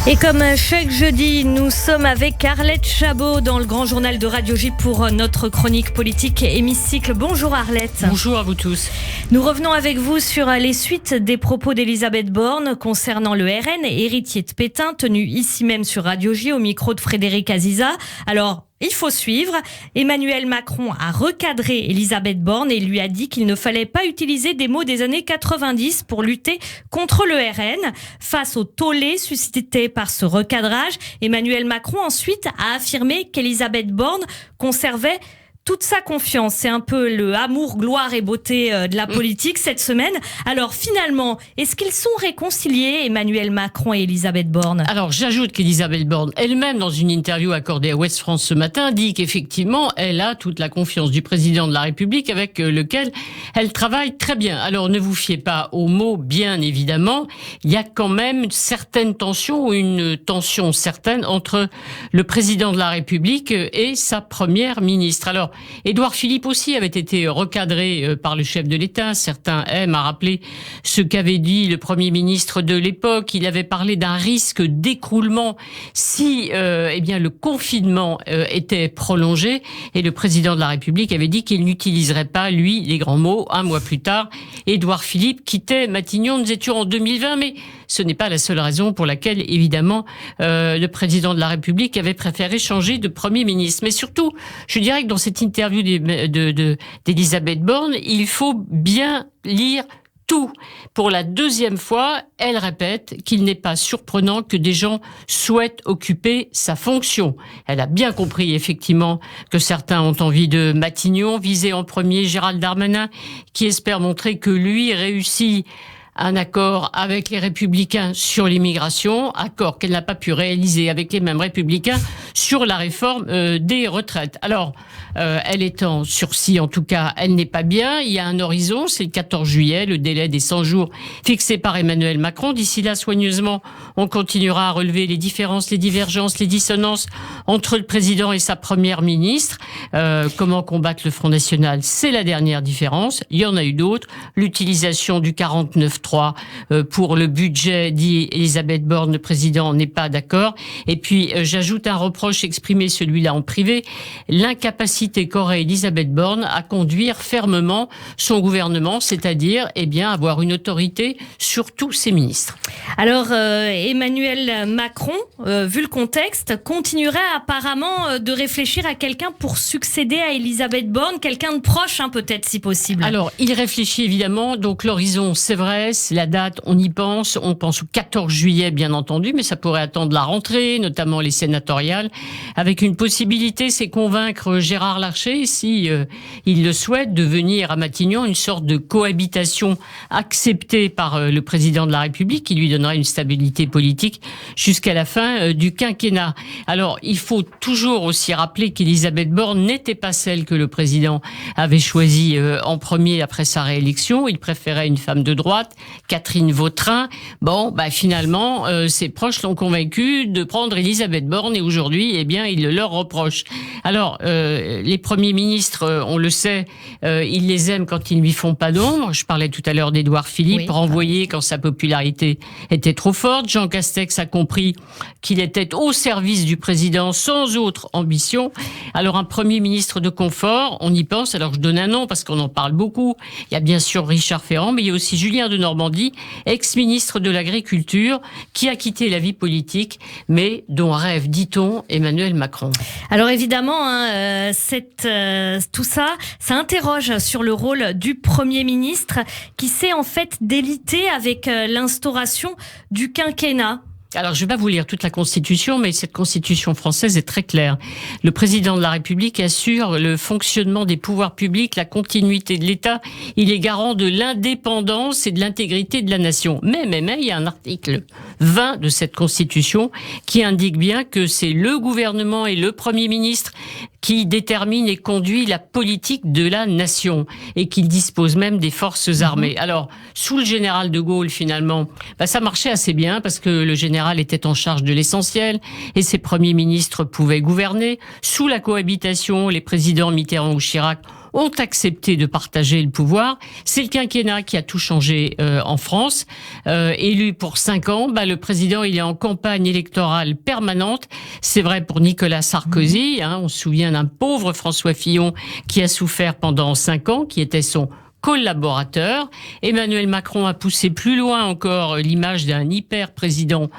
Et comme chaque jeudi, nous sommes avec Arlette Chabot dans le Grand Journal de Radio J pour notre chronique politique Hémicycle. Bonjour Arlette. Bonjour à vous tous. Nous revenons avec vous sur les suites des propos d'Elisabeth Borne concernant le RN, héritier de Pétain, tenu ici même sur Radio J au micro de Frédéric Aziza. Alors, il faut suivre. Emmanuel Macron a recadré Elisabeth Borne et lui a dit qu'il ne fallait pas utiliser des mots des années 90 pour lutter contre le RN. Face au tollé suscité par ce recadrage, Emmanuel Macron ensuite a affirmé qu'Elisabeth Borne conservait toute sa confiance. C'est un peu le amour, gloire et beauté de la politique cette semaine. Alors finalement, est-ce qu'ils sont réconciliés, Emmanuel Macron et Elisabeth Borne ? Alors j'ajoute qu'Elisabeth Borne elle-même, dans une interview accordée à Ouest France ce matin, dit qu'effectivement elle a toute la confiance du président de la République avec lequel elle travaille très bien. Alors ne vous fiez pas aux mots, bien évidemment. Il y a quand même certaines tensions, ou une tension certaine entre le président de la République et sa première ministre. Alors Édouard Philippe aussi avait été recadré par le chef de l'État. Certains aiment à rappeler ce qu'avait dit le Premier ministre de l'époque. Il avait parlé d'un risque d'écroulement si le confinement était prolongé. Et le président de la République avait dit qu'il n'utiliserait pas, lui, les grands mots. Un mois plus tard, Édouard Philippe quittait Matignon. Nous étions en 2020, mais ce n'est pas la seule raison pour laquelle, évidemment, le président de la République avait préféré changer de Premier ministre. Mais surtout, je dirais que dans cette interview d'Elisabeth Borne, il faut bien lire tout. Pour la deuxième fois, elle répète qu'il n'est pas surprenant que des gens souhaitent occuper sa fonction. Elle a bien compris, effectivement, que certains ont envie de Matignon, visé en premier Gérald Darmanin, qui espère montrer que lui réussit un accord avec les Républicains sur l'immigration, accord qu'elle n'a pas pu réaliser avec les mêmes Républicains sur la réforme des retraites. Alors, elle est en sursis, en tout cas, elle n'est pas bien. Il y a un horizon, c'est le 14 juillet, le délai des 100 jours fixé par Emmanuel Macron. D'ici là, soigneusement, on continuera à relever les différences, les divergences, les dissonances entre le président et sa première ministre. Comment combattre le Front National, c'est la dernière différence. Il y en a eu d'autres. L'utilisation du 49.3 pour le budget, dit Elisabeth Borne, le président n'est pas d'accord. Et puis, j'ajoute un reproche exprimé, celui-là en privé, l'incapacité qu'aurait Elisabeth Borne à conduire fermement son gouvernement, c'est-à-dire, avoir une autorité sur tous ses ministres. Alors, Emmanuel Macron, vu le contexte, continuerait apparemment de réfléchir à quelqu'un pour succéder à Elisabeth Borne, quelqu'un de proche, peut-être, si possible. Alors, il réfléchit évidemment, donc l'horizon, c'est vrai, c'est la date, on y pense, on pense au 14 juillet, bien entendu, mais ça pourrait attendre la rentrée, notamment les sénatoriales, avec une possibilité, c'est convaincre Gérard Larcher, si il le souhaite, de venir à Matignon, une sorte de cohabitation acceptée par le président de la République, qui lui donnera une stabilité politique jusqu'à la fin du quinquennat. Alors, il faut toujours aussi rappeler qu'Elisabeth Borne n'était pas celle que le président avait choisie en premier après sa réélection. Il préférait une femme de droite, Catherine Vautrin. Finalement, ses proches l'ont convaincu de prendre Elisabeth Borne et aujourd'hui, il le leur reproche. Alors, les premiers ministres, on le sait, ils les aiment quand ils ne lui font pas d'ombre. Je parlais tout à l'heure d'Édouard Philippe, renvoyé quand sa popularité était trop forte. Jean Castex a compris qu'il était au service du président sans autre ambition. Alors, un premier ministre de confort, on y pense. Alors, je donne un nom parce qu'on en parle beaucoup. Il y a bien sûr Richard Ferrand, mais il y a aussi Julien de Normandie, ex-ministre de l'Agriculture, qui a quitté la vie politique, mais dont rêve, dit-on, Emmanuel Macron. Alors évidemment, tout ça interroge sur le rôle du Premier ministre qui s'est en fait délité avec l'instauration du quinquennat. Alors, je ne vais pas vous lire toute la Constitution, mais cette Constitution française est très claire. Le président de la République assure le fonctionnement des pouvoirs publics, la continuité de l'État. Il est garant de l'indépendance et de l'intégrité de la nation. Mais, il y a un article 20 de cette Constitution qui indique bien que c'est le gouvernement et le Premier ministre qui détermine et conduit la politique de la nation et qui dispose même des forces armées. Alors, sous le général de Gaulle, finalement, ça marchait assez bien parce que le général était en charge de l'essentiel et ses premiers ministres pouvaient gouverner. Sous la cohabitation, les présidents Mitterrand ou Chirac ont accepté de partager le pouvoir. C'est le quinquennat qui a tout changé en France. Élu pour 5 ans, le président il est en campagne électorale permanente. C'est vrai pour Nicolas Sarkozy. On se souvient d'un pauvre François Fillon qui a souffert pendant 5 ans, qui était son collaborateur. Emmanuel Macron a poussé plus loin encore l'image d'un hyper-président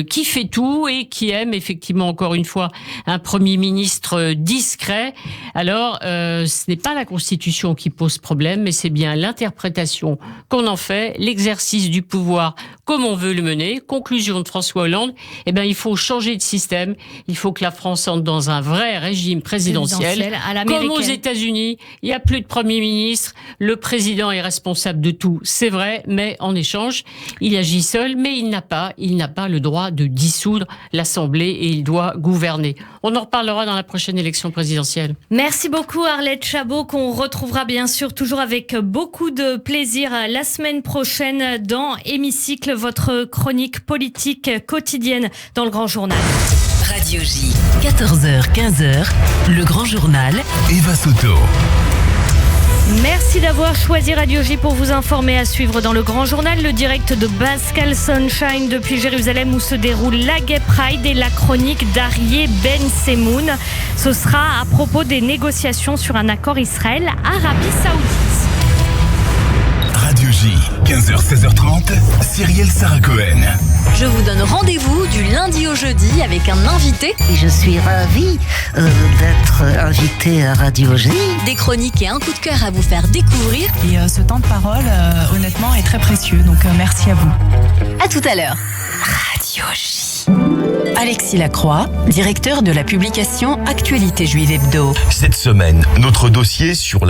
qui fait tout et qui aime effectivement, encore une fois, un Premier ministre discret. Alors, ce n'est pas la Constitution qui pose problème, mais c'est bien l'interprétation qu'on en fait, l'exercice du pouvoir comme on veut le mener. Conclusion de François Hollande, il faut changer de système. Il faut que la France entre dans un vrai régime présidentiel. Comme aux États-Unis, il n'y a plus de Premier ministre. Le président est responsable de tout, c'est vrai, mais en échange, il agit seul, mais il n'a pas le droit de dissoudre l'Assemblée et il doit gouverner. On en reparlera dans la prochaine élection présidentielle. Merci beaucoup Arlette Chabot, qu'on retrouvera bien sûr toujours avec beaucoup de plaisir la semaine prochaine dans Hémicycle, votre chronique politique quotidienne dans le Grand Journal. Radio J, 14h, 15h, le Grand Journal. Eva Soto. Merci d'avoir choisi Radio J pour vous informer. À suivre dans le Grand Journal, le direct de Pascal Sunshine depuis Jérusalem où se déroule la Gay Pride et la chronique d'Arié Ben Semoun. Ce sera à propos des négociations sur un accord Israël-Arabie Saoudite. Radio J, 15h, 16h30, Cyrielle Sarah Cohen. Je vous donne rendez-vous du lundi au jeudi avec un invité. Et je suis ravie d'être invitée à Radio J. Des chroniques et un coup de cœur à vous faire découvrir. Et ce temps de parole, honnêtement, est très précieux. Donc merci à vous. À tout à l'heure. Radio J. Alexis Lacroix, directeur de la publication Actualité Juive Hebdo. Cette semaine, notre dossier sur